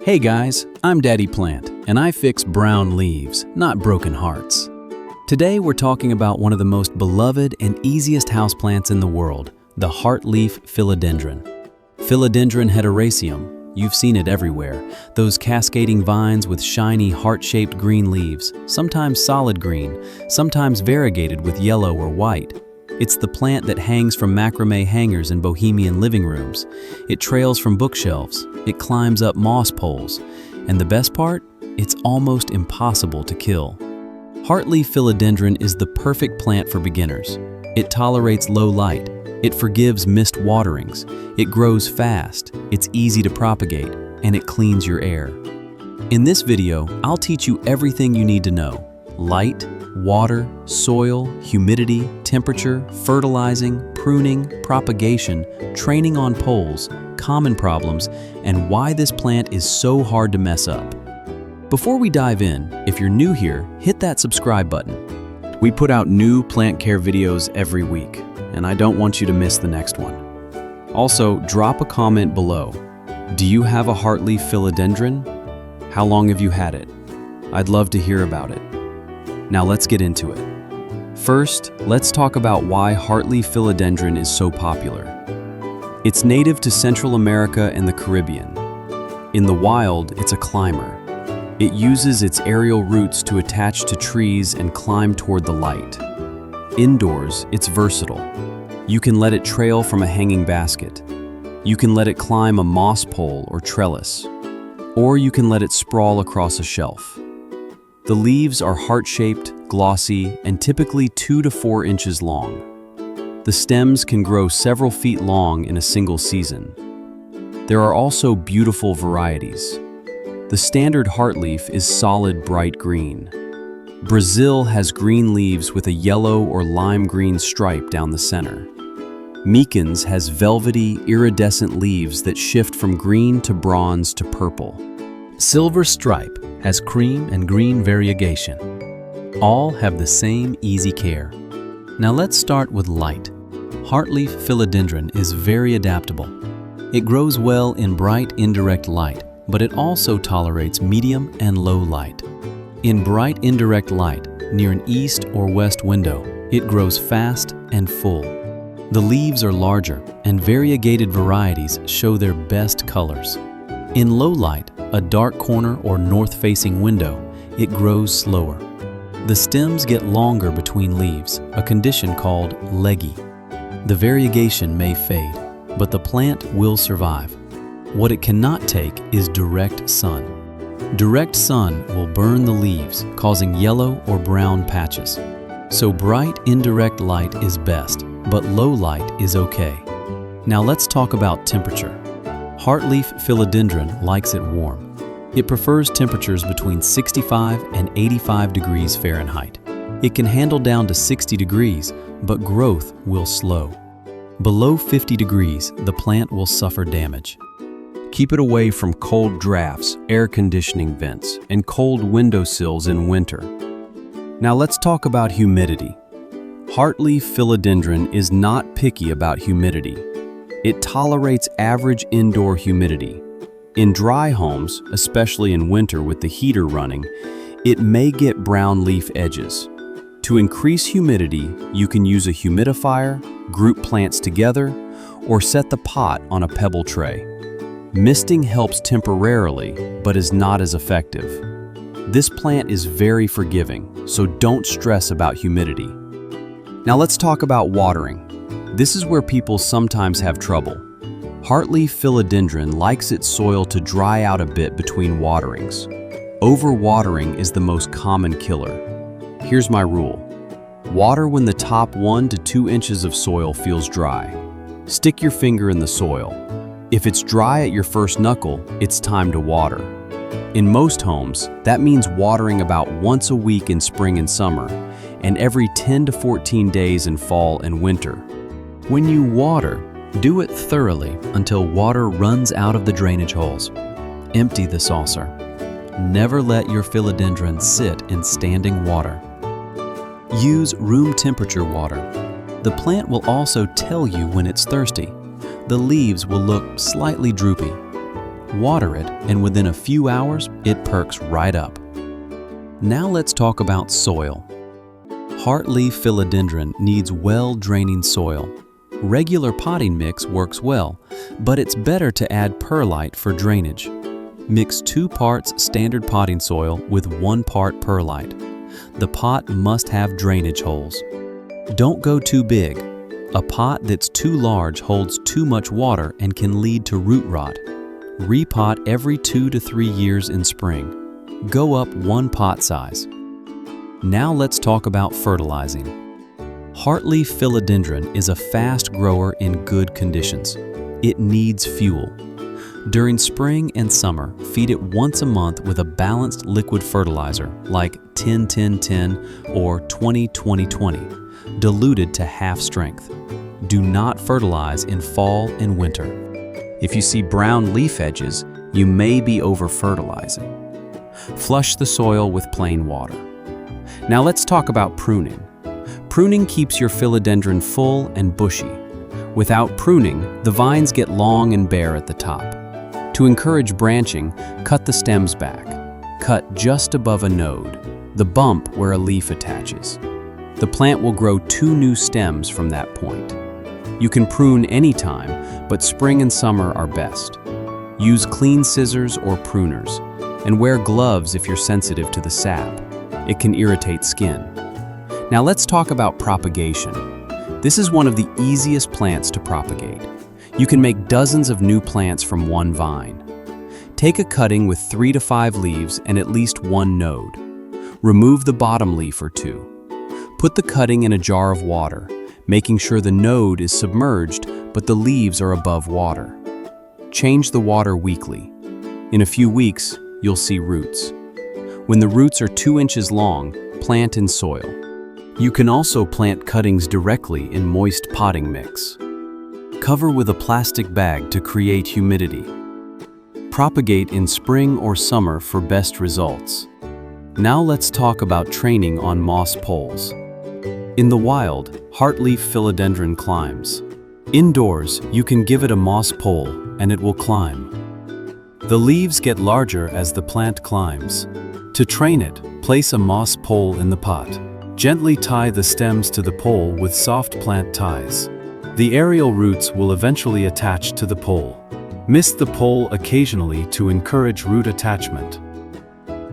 Hey guys, I'm Daddy Plant, and I fix brown leaves, not broken hearts. Today we're talking about one of the most beloved and easiest houseplants in the world, the Heartleaf Philodendron. Philodendron Hederaceum, you've seen it everywhere, those cascading vines with shiny heart-shaped green leaves, sometimes solid green, sometimes variegated with yellow or white. It's the plant that hangs from macrame hangers in bohemian living rooms. It trails from bookshelves, it climbs up moss poles, and the best part? It's almost impossible to kill. Heartleaf Philodendron is the perfect plant for beginners. It tolerates low light, it forgives missed waterings, it grows fast, it's easy to propagate, and it cleans your air. In this video, I'll teach you everything you need to know: light, water, soil, humidity, temperature, fertilizing, pruning, propagation, training on poles, common problems, and why this plant is so hard to mess up. Before we dive in, if you're new here, hit that subscribe button. We put out new plant care videos every week, and I don't want you to miss the next one. Also, drop a comment below. Do you have a Heartleaf Philodendron? How long have you had it? I'd love to hear about it. Now let's get into it. First, let's talk about why Heartleaf Philodendron is so popular. It's native to Central America and the Caribbean. In the wild, it's a climber. It uses its aerial roots to attach to trees and climb toward the light. Indoors, it's versatile. You can let it trail from a hanging basket. You can let it climb a moss pole or trellis. Or you can let it sprawl across a shelf. The leaves are heart-shaped, glossy, and typically 2 to 4 inches long. The stems can grow several feet long in a single season. There are also beautiful varieties. The standard heartleaf is solid bright green. Brazil has green leaves with a yellow or lime green stripe down the center. Mekins has velvety, iridescent leaves that shift from green to bronze to purple. Silver stripe has cream and green variegation. All have the same easy care. Now let's start with light. Heartleaf Philodendron is very adaptable. It grows well in bright indirect light, but it also tolerates medium and low light. In bright indirect light, near an east or west window, it grows fast and full. The leaves are larger, and variegated varieties show their best colors. In low light, a dark corner or north-facing window, it grows slower. The stems get longer between leaves, a condition called leggy. The variegation may fade, but the plant will survive. What it cannot take is direct sun. Direct sun will burn the leaves, causing yellow or brown patches. So bright indirect light is best, but low light is okay. Now let's talk about temperature. Heartleaf Philodendron likes it warm. It prefers temperatures between 65 and 85 degrees Fahrenheit. It can handle down to 60 degrees, but growth will slow. Below 50 degrees, the plant will suffer damage. Keep it away from cold drafts, air conditioning vents, and cold windowsills in winter. Now let's talk about humidity. Heartleaf Philodendron is not picky about humidity. It tolerates average indoor humidity. In dry homes, especially in winter with the heater running, it may get brown leaf edges. To increase humidity, you can use a humidifier, group plants together, or set the pot on a pebble tray. Misting helps temporarily, but is not as effective. This plant is very forgiving, so don't stress about humidity. Now let's talk about watering. This is where people sometimes have trouble. Heartleaf Philodendron likes its soil to dry out a bit between waterings. Overwatering is the most common killer. Here's my rule. Water when the top 1 to 2 inches of soil feels dry. Stick your finger in the soil. If it's dry at your first knuckle, it's time to water. In most homes, that means watering about once a week in spring and summer, and every 10 to 14 days in fall and winter. When you water, do it thoroughly until water runs out of the drainage holes. Empty the saucer. Never let your philodendron sit in standing water. Use room temperature water. The plant will also tell you when it's thirsty. The leaves will look slightly droopy. Water it, and within a few hours, it perks right up. Now let's talk about soil. Heartleaf Philodendron needs well-draining soil. Regular potting mix works well, but it's better to add perlite for drainage. Mix 2 parts standard potting soil with 1 part perlite. The pot must have drainage holes. Don't go too big. A pot that's too large holds too much water and can lead to root rot. Repot every 2 to 3 years in spring. Go up 1 pot size. Now let's talk about fertilizing. Heartleaf Philodendron is a fast grower in good conditions. It needs fuel. During spring and summer, feed it once a month with a balanced liquid fertilizer like 10-10-10 or 20-20-20, diluted to half strength. Do not fertilize in fall and winter. If you see brown leaf edges, you may be over-fertilizing. Flush the soil with plain water. Now let's talk about pruning. Pruning keeps your philodendron full and bushy. Without pruning, the vines get long and bare at the top. To encourage branching, cut the stems back. Cut just above a node, the bump where a leaf attaches. The plant will grow 2 new stems from that point. You can prune anytime, but spring and summer are best. Use clean scissors or pruners, and wear gloves if you're sensitive to the sap. It can irritate skin. Now let's talk about propagation. This is one of the easiest plants to propagate. You can make dozens of new plants from 1 vine. Take a cutting with 3 to 5 leaves and at least 1 node. Remove the bottom leaf or 2. Put the cutting in a jar of water, making sure the node is submerged but the leaves are above water. Change the water weekly. In a few weeks, you'll see roots. When the roots are 2 inches long, plant in soil. You can also plant cuttings directly in moist potting mix. Cover with a plastic bag to create humidity. Propagate in spring or summer for best results. Now let's talk about training on moss poles. In the wild, Heartleaf Philodendron climbs. Indoors, you can give it a moss pole and it will climb. The leaves get larger as the plant climbs. To train it, place a moss pole in the pot. Gently tie the stems to the pole with soft plant ties. The aerial roots will eventually attach to the pole. Mist the pole occasionally to encourage root attachment.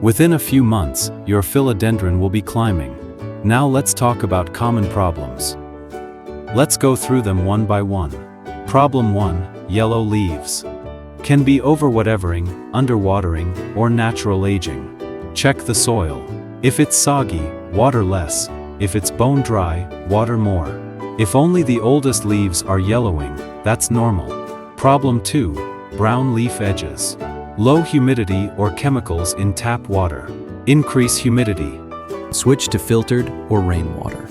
Within a few months, your philodendron will be climbing. Now let's talk about common problems. Let's go through them one by one. Problem 1, yellow leaves. Can be overwatering, underwatering, or natural aging. Check the soil. If it's soggy, water less. If it's bone dry, water more. If only the oldest leaves are yellowing, that's normal. Problem 2, brown leaf edges. Low humidity or chemicals in tap water. Increase humidity. Switch to filtered or rainwater.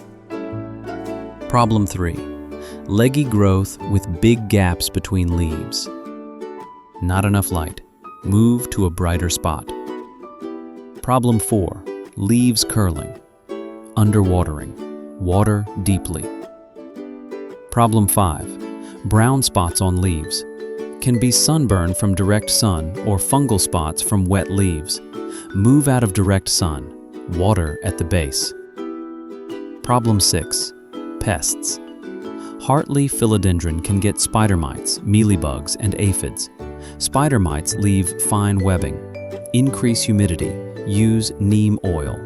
Problem 3, leggy growth with big gaps between leaves. Not enough light. Move to a brighter spot. Problem 4, leaves curling. Underwatering. Water deeply. Problem 5, brown spots on leaves. Can be sunburn from direct sun or fungal spots from wet leaves. Move out of direct sun. Water at the base. Problem 6, pests. Heartleaf Philodendron can get spider mites, mealybugs, and aphids. Spider mites leave fine webbing. Increase humidity. Use neem oil.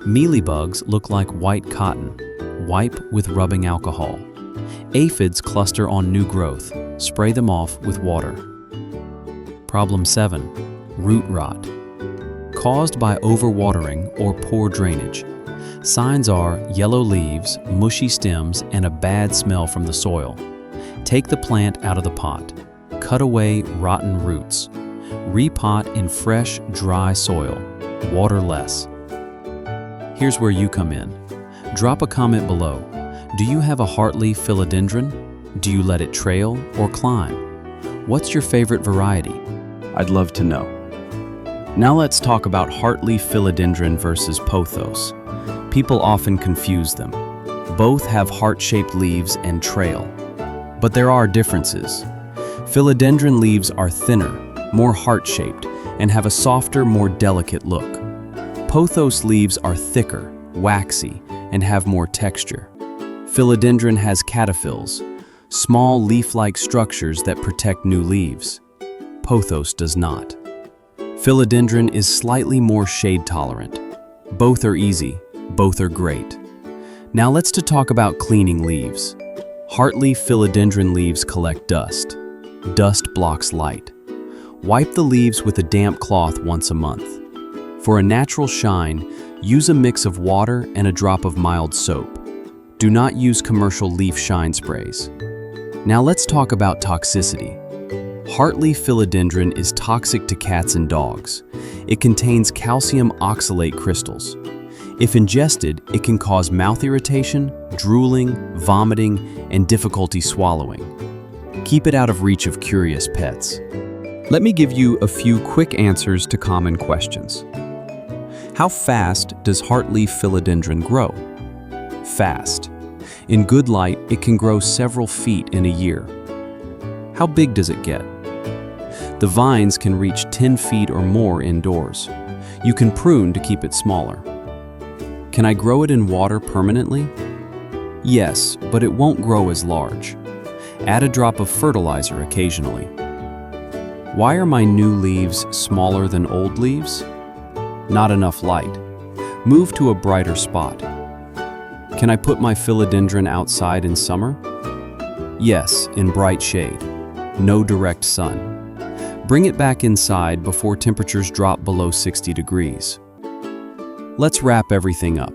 Mealybugs look like white cotton. Wipe with rubbing alcohol. Aphids cluster on new growth. Spray them off with water. Problem 7, root rot. Caused by overwatering or poor drainage. Signs are yellow leaves, mushy stems, and a bad smell from the soil. Take the plant out of the pot. Cut away rotten roots. Repot in fresh, dry soil. Water less. Here's where you come in. Drop a comment below. Do you have a Heartleaf Philodendron? Do you let it trail or climb? What's your favorite variety? I'd love to know. Now let's talk about Heartleaf Philodendron versus Pothos. People often confuse them. Both have heart-shaped leaves and trail. But there are differences. Philodendron leaves are thinner, more heart-shaped, and have a softer, more delicate look. Pothos leaves are thicker, waxy, and have more texture. Philodendron has cataphyls, small leaf-like structures that protect new leaves. Pothos does not. Philodendron is slightly more shade-tolerant. Both are easy, both are great. Now let's talk about cleaning leaves. Heartleaf philodendron leaves collect dust. Dust blocks light. Wipe the leaves with a damp cloth once a month. For a natural shine, use a mix of water and a drop of mild soap. Do not use commercial leaf shine sprays. Now let's talk about toxicity. Heartleaf philodendron is toxic to cats and dogs. It contains calcium oxalate crystals. If ingested, it can cause mouth irritation, drooling, vomiting, and difficulty swallowing. Keep it out of reach of curious pets. Let me give you a few quick answers to common questions. How fast does Heartleaf philodendron grow? Fast. In good light, it can grow several feet in a year. How big does it get? The vines can reach 10 feet or more indoors. You can prune to keep it smaller. Can I grow it in water permanently? Yes, but it won't grow as large. Add a drop of fertilizer occasionally. Why are my new leaves smaller than old leaves? Not enough light. Move to a brighter spot. Can I put my philodendron outside in summer? Yes, in bright shade. No direct sun. Bring it back inside before temperatures drop below 60 degrees. Let's wrap everything up.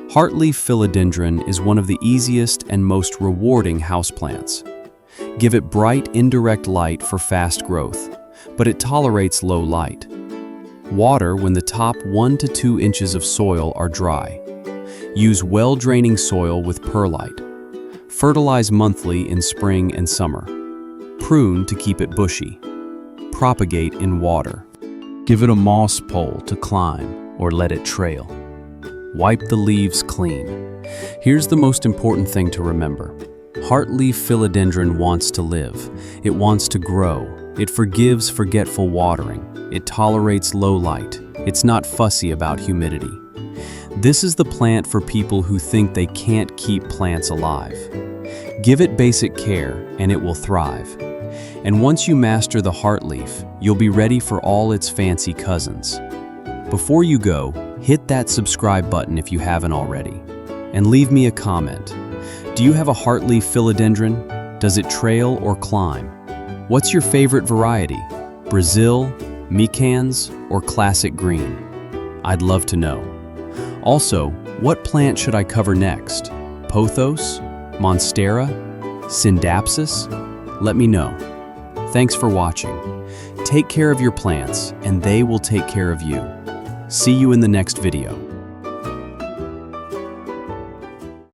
Heartleaf philodendron is one of the easiest and most rewarding houseplants. Give it bright, indirect light for fast growth, but it tolerates low light. Water when the top 1 to 2 inches of soil are dry. Use well-draining soil with perlite. Fertilize monthly in spring and summer. Prune to keep it bushy. Propagate in water. Give it a moss pole to climb or let it trail. Wipe the leaves clean. Here's the most important thing to remember. Heartleaf philodendron wants to live. It wants to grow. It forgives forgetful watering. It tolerates low light. It's not fussy about humidity. This is the plant for people who think they can't keep plants alive. Give it basic care and it will thrive. And once you master the heartleaf, you'll be ready for all its fancy cousins. Before you go, hit that subscribe button if you haven't already. And leave me a comment. Do you have a heartleaf philodendron? Does it trail or climb? What's your favorite variety? Brazil, Micans, or classic green? I'd love to know. Also, what plant should I cover next? Pothos? Monstera? Syndapsis? Let me know. Thanks for watching. Take care of your plants, and they will take care of you. See you in the next video.